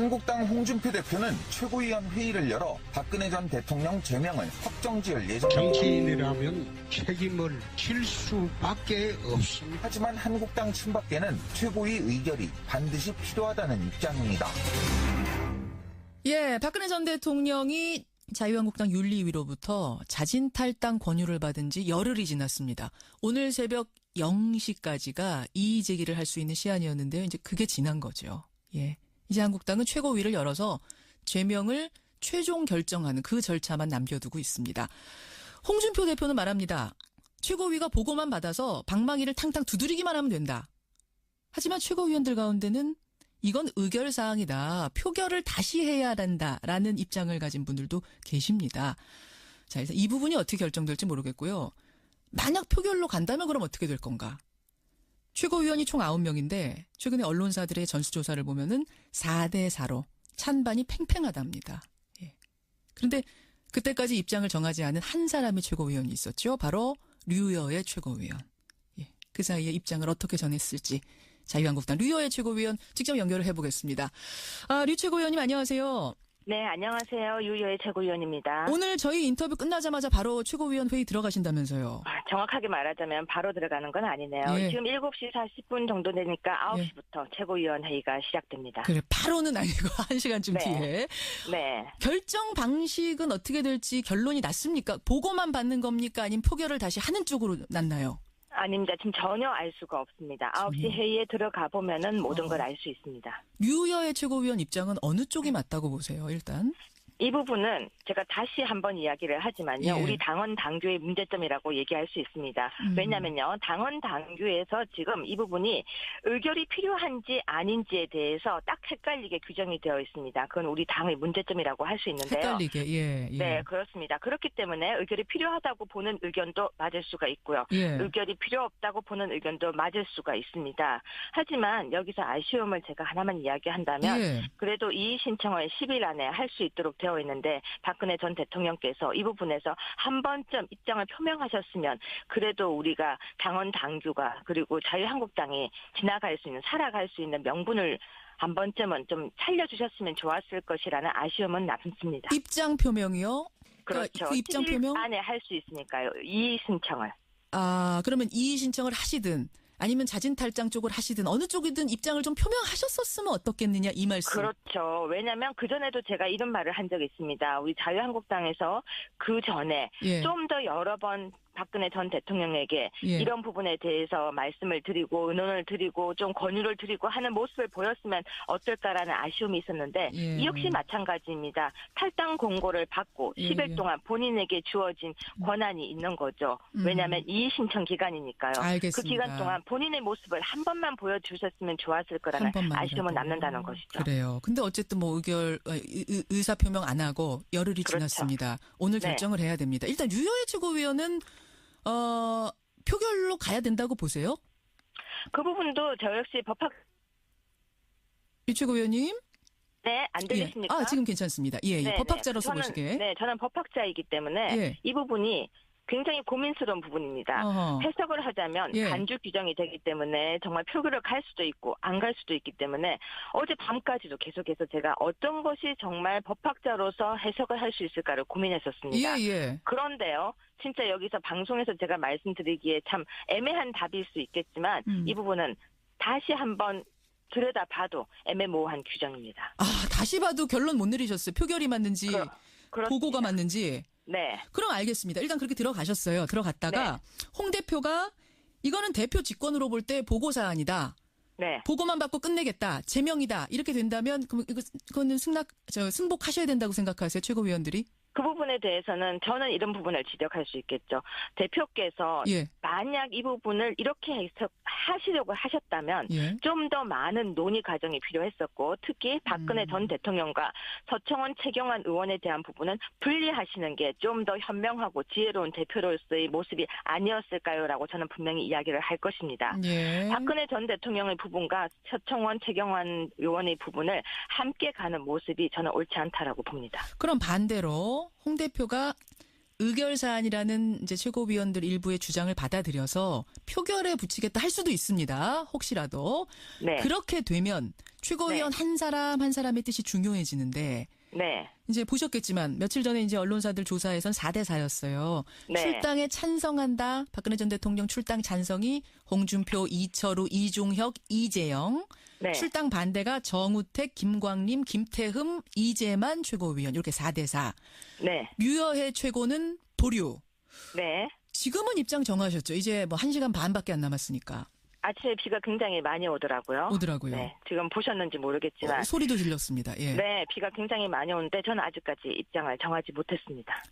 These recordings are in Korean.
한국당 홍준표 대표는 최고위원 회의를 열어 박근혜 전 대통령 제명을 확정지을 예정입니다. 정치인이라면 책임을 질 수밖에 없습니다. 하지만 한국당 친박계는 최고위 의결이 반드시 필요하다는 입장입니다. 예, 박근혜 전 대통령이 자유한국당 윤리위로부터 자진 탈당 권유를 받은 지 열흘이 지났습니다. 오늘 새벽 0시까지가 이의 제기를 할 수 있는 시한이었는데요. 이제 그게 지난 거죠. 예. 이제 한국당은 최고위를 열어서 제명을 최종 결정하는 그 절차만 남겨두고 있습니다. 홍준표 대표는 말합니다. 최고위가 보고만 받아서 방망이를 탕탕 두드리기만 하면 된다. 하지만 최고위원들 가운데는 이건 의결사항이다. 표결을 다시 해야 한다라는 입장을 가진 분들도 계십니다. 자, 그래서 이 부분이 어떻게 결정될지 모르겠고요. 만약 표결로 간다면 그럼 어떻게 될 건가? 최고위원이 총 9명인데 최근에 언론사들의 전수조사를 보면은 4대4로 찬반이 팽팽하답니다. 예. 그런데 그때까지 입장을 정하지 않은 한 사람의 최고위원이 있었죠. 바로 류여의 최고위원. 예. 그 사이에 입장을 어떻게 전했을지 자유한국당 류여의 최고위원 직접 연결을 해보겠습니다. 류 최고위원님 안녕하세요. 네, 안녕하세요. 유여의 최고위원입니다. 오늘 저희 인터뷰 끝나자마자 바로 최고위원 회의 들어가신다면서요. 정확하게 말하자면 바로 들어가는 건 아니네요. 예. 지금 7시 40분 정도 되니까 9시부터 최고위원 회의가 시작됩니다. 그래, 바로는 아니고 1시간쯤 네. 뒤에. 네. 결정 방식은 어떻게 될지 결론이 났습니까? 보고만 받는 겁니까? 아니면 표결을 다시 하는 쪽으로 났나요? 아닙니다. 지금 전혀 알 수가 없습니다. 9시 회의에 들어가 보면은 모든 걸 알 수 있습니다. 류여의 최고위원 입장은 어느 쪽이 맞다고 보세요, 일단? 이 부분은 제가 다시 한번 이야기를 하지만요. 예. 우리 당원 당규의 문제점이라고 얘기할 수 있습니다. 왜냐면요. 당원 당규에서 지금 이 부분이 의결이 필요한지 아닌지에 대해서 딱 헷갈리게 규정이 되어 있습니다. 그건 우리 당의 문제점이라고 할 수 있는데요. 헷갈리게, 예. 네, 그렇습니다. 그렇기 때문에 의결이 필요하다고 보는 의견도 맞을 수가 있고요. 예. 의결이 필요 없다고 보는 의견도 맞을 수가 있습니다. 하지만 여기서 아쉬움을 제가 하나만 이야기한다면 예. 그래도 이의 신청을 10일 안에 할 수 있도록 되어 있는데 박근혜 전 대통령께서 이 부분에서 한 번쯤 입장을 표명하셨으면 그래도 우리가 당원 당규가 그리고 자유한국당이 지나갈 수 있는 살아갈 수 있는 명분을 한 번쯤은 좀 살려주셨으면 좋았을 것이라는 아쉬움은 남습니다. 입장 표명이요? 그렇죠. 그 입장 10일 표명? 안에 할 수 있으니까요. 이의 신청을. 그러면 이의 신청을 하시든 아니면 자진 탈당 쪽을 하시든 어느 쪽이든 입장을 좀 표명하셨었으면 어떻겠느냐 이 말씀. 그렇죠. 왜냐하면 그전에도 제가 이런 말을 한 적이 있습니다. 우리 자유한국당에서 그전에 예. 좀 더 여러 번 박근혜 전 대통령에게 예. 이런 부분에 대해서 말씀을 드리고 의논을 드리고 좀 권유를 드리고 하는 모습을 보였으면 어떨까라는 아쉬움이 있었는데 예. 이 역시 마찬가지입니다. 탈당 공고를 받고 예. 10일 동안 본인에게 주어진 권한이 있는 거죠. 왜냐하면 이의 신청 기간이니까요. 알겠습니다. 그 기간 동안 본인의 모습을 한 번만 보여주셨으면 좋았을 거라는 한 번만이라도. 아쉬움은 남는다는 것이죠. 그래요. 근데 어쨌든 뭐 의사 표명 안 하고 열흘이 그렇죠. 지났습니다. 오늘 네. 결정을 해야 됩니다. 일단 류여의 최고위원은 표결로 가야 된다고 보세요? 그 부분도 저 역시 유 최고위원님? 네, 안 들리십니까? 예. 지금 괜찮습니다. 예, 네, 법학자로서 저는, 보시기에. 네, 저는 법학자이기 때문에 예. 이 부분이 굉장히 고민스러운 부분입니다. 어허. 해석을 하자면 예. 간주 규정이 되기 때문에 정말 표결을 갈 수도 있고 안 갈 수도 있기 때문에 어제 밤까지도 계속해서 제가 어떤 것이 정말 법학자로서 해석을 할 수 있을까를 고민했었습니다. 예. 그런데요. 진짜 여기서 방송에서 제가 말씀드리기에 참 애매한 답일 수 있겠지만 이 부분은 다시 한번 들여다봐도 애매모호한 규정입니다. 다시 봐도 결론 못 내리셨어요. 표결이 맞는지 그렇습니다. 보고가 맞는지. 네. 그럼 알겠습니다. 일단 그렇게 들어가셨어요. 들어갔다가 홍 대표가 이거는 대표 직권으로 볼 때 보고사안이다. 네. 보고만 받고 끝내겠다. 제명이다. 이렇게 된다면 그거는 승복하셔야 된다고 생각하세요. 최고위원들이? 그 부분에 대해서는 저는 이런 부분을 지적할 수 있겠죠. 대표께서 예. 만약 이 부분을 이렇게 해석하시려고 하셨다면 예. 좀 더 많은 논의 과정이 필요했었고 특히 박근혜 전 대통령과 서청원 최경환 의원에 대한 부분은 분리하시는 게 좀 더 현명하고 지혜로운 대표로서의 모습이 아니었을까요라고 저는 분명히 이야기를 할 것입니다. 예. 박근혜 전 대통령의 부분과 서청원 최경환 의원의 부분을 함께 가는 모습이 저는 옳지 않다라고 봅니다. 그럼 반대로 홍 대표가 의결 사안이라는 이제 최고위원들 일부의 주장을 받아들여서 표결에 붙이겠다 할 수도 있습니다. 혹시라도. 네. 그렇게 되면 최고위원 한 사람 한 사람의 뜻이 중요해지는데 네. 이제 보셨겠지만 며칠 전에 이제 언론사들 조사에선 4대 4였어요. 네. 출당에 찬성한다. 박근혜 전 대통령 출당 찬성이 홍준표, 이철우, 이종혁, 이재영. 네. 출당 반대가 정우택, 김광림, 김태흠, 이재만 최고위원. 이렇게 4대 4. 네. 류여해 최고는 보류. 네. 지금은 입장 정하셨죠. 이제 뭐 1시간 반밖에 안 남았으니까. 아침에 비가 굉장히 많이 오더라고요. 오더라고요. 네. 지금 보셨는지 모르겠지만. 소리도 질렸습니다. 예. 네. 비가 굉장히 많이 오는데 저는 아직까지 입장을 정하지 못했습니다.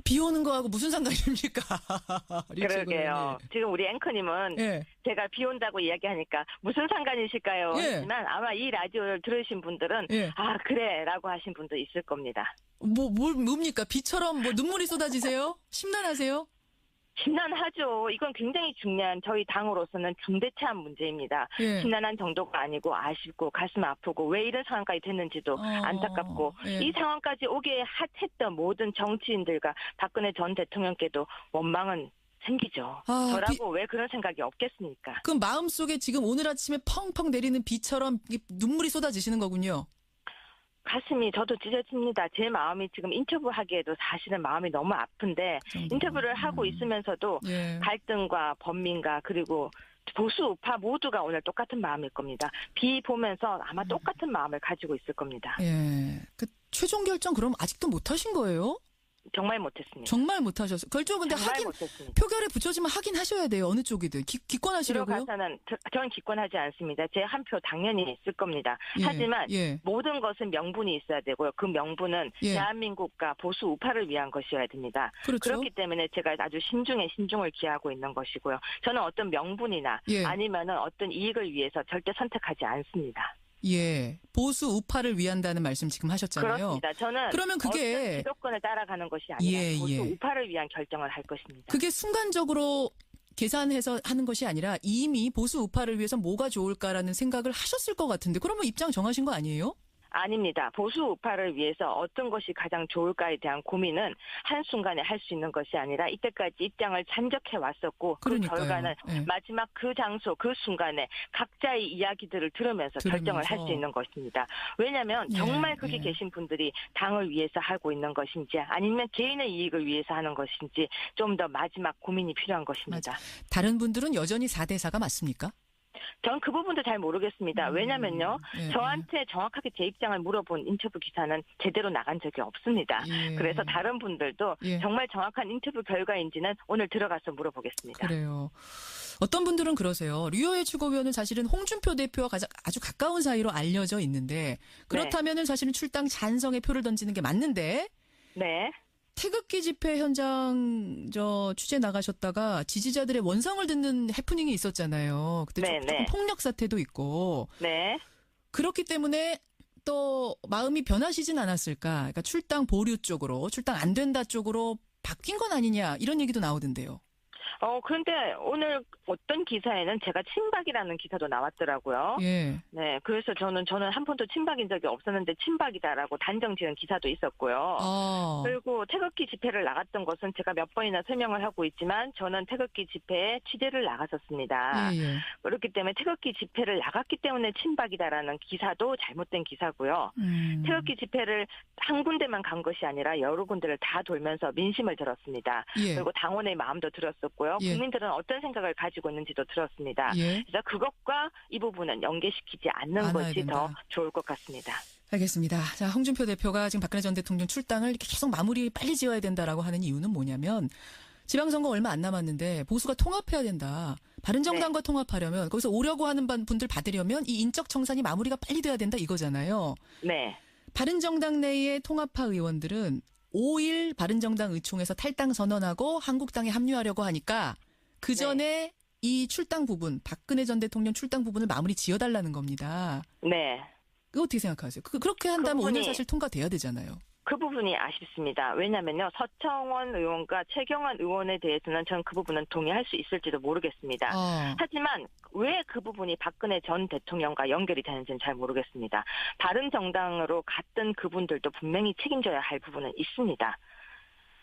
비 오는 거하고 무슨 상관입니까? 류 그러게요. 최고위원님. 지금 우리 앵커님은 예. 제가 비 온다고 이야기하니까 무슨 상관이실까요? 예. 하지만 아마 이 라디오를 들으신 분들은 예. 아 그래 라고 하신 분도 있을 겁니다. 뭡니까? 비처럼 뭐 눈물이 쏟아지세요? 심란하세요? 심란하죠. 이건 굉장히 중요한 저희 당으로서는 중대체한 문제입니다. 예. 심란한 정도가 아니고 아쉽고 가슴 아프고 왜 이런 상황까지 됐는지도 안타깝고 예. 이 상황까지 오게 했던 모든 정치인들과 박근혜 전 대통령께도 원망은 생기죠. 아, 저라고 왜 그런 생각이 없겠습니까? 그럼 마음속에 지금 오늘 아침에 펑펑 내리는 비처럼 눈물이 쏟아지시는 거군요. 가슴이 저도 찢어집니다. 제 마음이 지금 인터뷰하기에도 사실은 마음이 너무 아픈데 정도로. 인터뷰를 하고 있으면서도 예. 갈등과 범민과 그리고 보수 우파 모두가 오늘 똑같은 마음일 겁니다. 비 보면서 아마 똑같은 마음을 가지고 있을 겁니다. 예. 그 최종 결정 그럼 아직도 못 하신 거예요? 정말 못했습니다. 정말 못 하셨어요. 결정 근데 정말 하긴 못했습니다. 표결에 붙여지면 하긴 하셔야 돼요. 어느 쪽이든. 기권하시려고요? 들어가서는 저는 기권하지 않습니다. 제 한 표 당연히 있을 겁니다. 예, 하지만 예. 모든 것은 명분이 있어야 되고요. 그 명분은 예. 대한민국과 보수 우파를 위한 것이어야 됩니다. 그렇죠. 그렇기 때문에 제가 아주 신중에 신중을 기하고 있는 것이고요. 저는 어떤 명분이나 예. 아니면은 어떤 이익을 위해서 절대 선택하지 않습니다. 예. 보수 우파를 위한다는 말씀 지금 하셨잖아요. 그렇습니다. 저는 그러면 그게 어떤 기득권을 따라가는 것이 아니라 예, 보수 예. 우파를 위한 결정을 할 것입니다. 그게 순간적으로 계산해서 하는 것이 아니라 이미 보수 우파를 위해서 뭐가 좋을까라는 생각을 하셨을 것 같은데 그러면 입장 정하신 거 아니에요? 아닙니다. 보수 우파를 위해서 어떤 것이 가장 좋을까에 대한 고민은 한순간에 할 수 있는 것이 아니라 이때까지 입장을 잠적해 왔었고 그 그러니까요. 결과는 예. 마지막 그 장소 그 순간에 각자의 이야기들을 들으면서 결정을 할 수 있는 것입니다. 왜냐하면 예, 정말 거기 예. 계신 분들이 당을 위해서 하고 있는 것인지 아니면 개인의 이익을 위해서 하는 것인지 좀 더 마지막 고민이 필요한 것입니다. 다른 분들은 여전히 4대 4가 맞습니까? 전 그 부분도 잘 모르겠습니다. 왜냐면요. 예, 저한테 정확하게 제 입장을 물어본 인터뷰 기사는 제대로 나간 적이 없습니다. 예. 그래서 다른 분들도 예. 정말 정확한 인터뷰 결과인지는 오늘 들어가서 물어보겠습니다. 그래요. 어떤 분들은 그러세요. 류여해 최고위원은 사실은 홍준표 대표와 아주 가까운 사이로 알려져 있는데 그렇다면은 사실은 출당 찬성의 표를 던지는 게 맞는데 네. 태극기 집회 현장 취재 나가셨다가 지지자들의 원성을 듣는 해프닝이 있었잖아요. 그때 네, 조금 네. 폭력 사태도 있고 네. 그렇기 때문에 또 마음이 변하시진 않았을까. 그러니까 출당 보류 쪽으로 출당 안 된다 쪽으로 바뀐 건 아니냐 이런 얘기도 나오던데요. 그런데 오늘 어떤 기사에는 제가 친박이라는 기사도 나왔더라고요. 예. 네. 그래서 저는 한 번도 친박인 적이 없었는데 친박이다라고 단정 지은 기사도 있었고요. 그리고 태극기 집회를 나갔던 것은 제가 몇 번이나 설명을 하고 있지만 저는 태극기 집회에 취재를 나갔었습니다. 예. 그렇기 때문에 태극기 집회를 나갔기 때문에 친박이다라는 기사도 잘못된 기사고요. 태극기 집회를 한 군데만 간 것이 아니라 여러 군데를 다 돌면서 민심을 들었습니다. 예. 그리고 당원의 마음도 들었었고요. 예. 국민들은 어떤 생각을 가지고 있는지도 들었습니다. 예. 그래서 그것과 이 부분은 연계시키지 않는 않아야 것이 된다. 더 좋을 것 같습니다. 알겠습니다. 자, 홍준표 대표가 지금 박근혜 전 대통령 출당을 이렇게 계속 마무리 빨리 지어야 된다라고 하는 이유는 뭐냐면 지방선거 얼마 안 남았는데 보수가 통합해야 된다. 바른정당과 통합하려면 거기서 오려고 하는 분들 받으려면 이 인적 청산이 마무리가 빨리 돼야 된다 이거잖아요. 네. 바른정당 내의 통합파 의원들은 5일 바른정당 의총에서 탈당 선언하고 한국당에 합류하려고 하니까 그 전에 이 출당 부분, 박근혜 전 대통령 출당 부분을 마무리 지어달라는 겁니다. 네. 그거 어떻게 생각하세요? 그렇게 한다면 그 부분이- 오늘 사실 통과돼야 되잖아요. 그 부분이 아쉽습니다. 왜냐면요. 서청원 의원과 최경환 의원에 대해서는 저는 그 부분은 동의할 수 있을지도 모르겠습니다. 하지만 왜 그 부분이 박근혜 전 대통령과 연결이 되는지는 잘 모르겠습니다. 다른 정당으로 갔던 그분들도 분명히 책임져야 할 부분은 있습니다.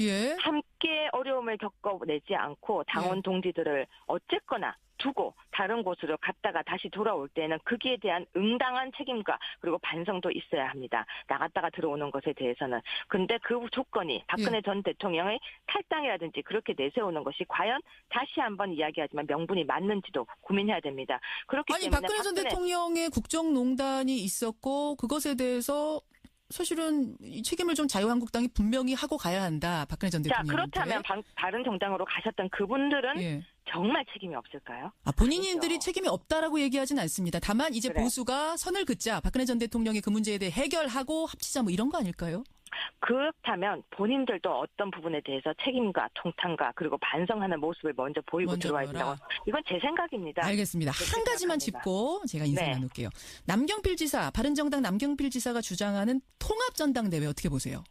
예. 함께 어려움을 겪어내지 않고 당원 동지들을 어쨌거나 두고 다른 곳으로 갔다가 다시 돌아올 때는 거기에 대한 응당한 책임과 그리고 반성도 있어야 합니다. 나갔다가 들어오는 것에 대해서는. 근데 그 조건이 박근혜 전 대통령의 탈당이라든지 그렇게 내세우는 것이 과연 다시 한번 이야기하지만 명분이 맞는지도 고민해야 됩니다. 그렇기 아니, 때문에 박근혜 전 대통령의 국정농단이 있었고 그것에 대해서 사실은 이 책임을 좀 자유한국당이 분명히 하고 가야 한다. 박근혜 전 자, 대통령한테. 그렇다면 다른 정당으로 가셨던 그분들은 예. 정말 책임이 없을까요? 본인들이 아니죠. 책임이 없다라고 얘기하진 않습니다. 다만 이제 그래. 보수가 선을 긋자. 박근혜 전 대통령의 그 문제에 대해 해결하고 합치자 뭐 이런 거 아닐까요? 그렇다면 본인들도 어떤 부분에 대해서 책임과 통탄과 그리고 반성하는 모습을 먼저 보이고 먼저 들어와야 보여라. 된다고. 이건 제 생각입니다. 알겠습니다. 그렇게 한 가지만 생각합니다. 짚고 제가 인사 네. 나눌게요. 남경필 지사, 바른정당 남경필 지사가 주장하는 통합전당대회 어떻게 보세요?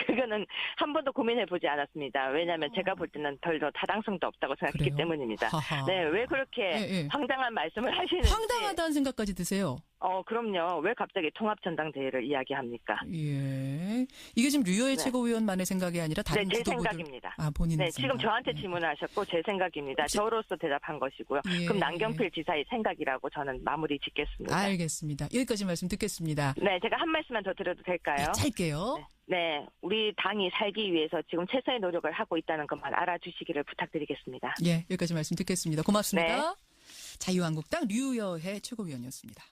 그거는 한 번도 고민해보지 않았습니다. 왜냐하면 제가 볼 때는 별로 타당성도 없다고 생각했기 그래요? 때문입니다. 하하. 네, 왜 그렇게 예. 황당한 말씀을 하시는지. 황당하다는 생각까지 드세요. 그럼요. 왜 갑자기 통합전당대회를 이야기합니까? 예. 이게 지금 류여의 네. 최고위원만의 생각이 아니라 다른 네, 제 지도부들. 생각입니다. 본인 네, 생각. 지금 저한테 예. 질문하셨고 제 생각입니다. 저로서 대답한 것이고요. 예. 그럼 남경필 지사의 생각이라고 저는 마무리 짓겠습니다. 알겠습니다. 여기까지 말씀 듣겠습니다. 네, 제가 한 말씀만 더 드려도 될까요? 짧게요. 네, 우리 당이 살기 위해서 지금 최선의 노력을 하고 있다는 것만 알아주시기를 부탁드리겠습니다. 예, 여기까지 말씀 듣겠습니다. 고맙습니다. 네. 자유한국당 류여혜 최고위원이었습니다.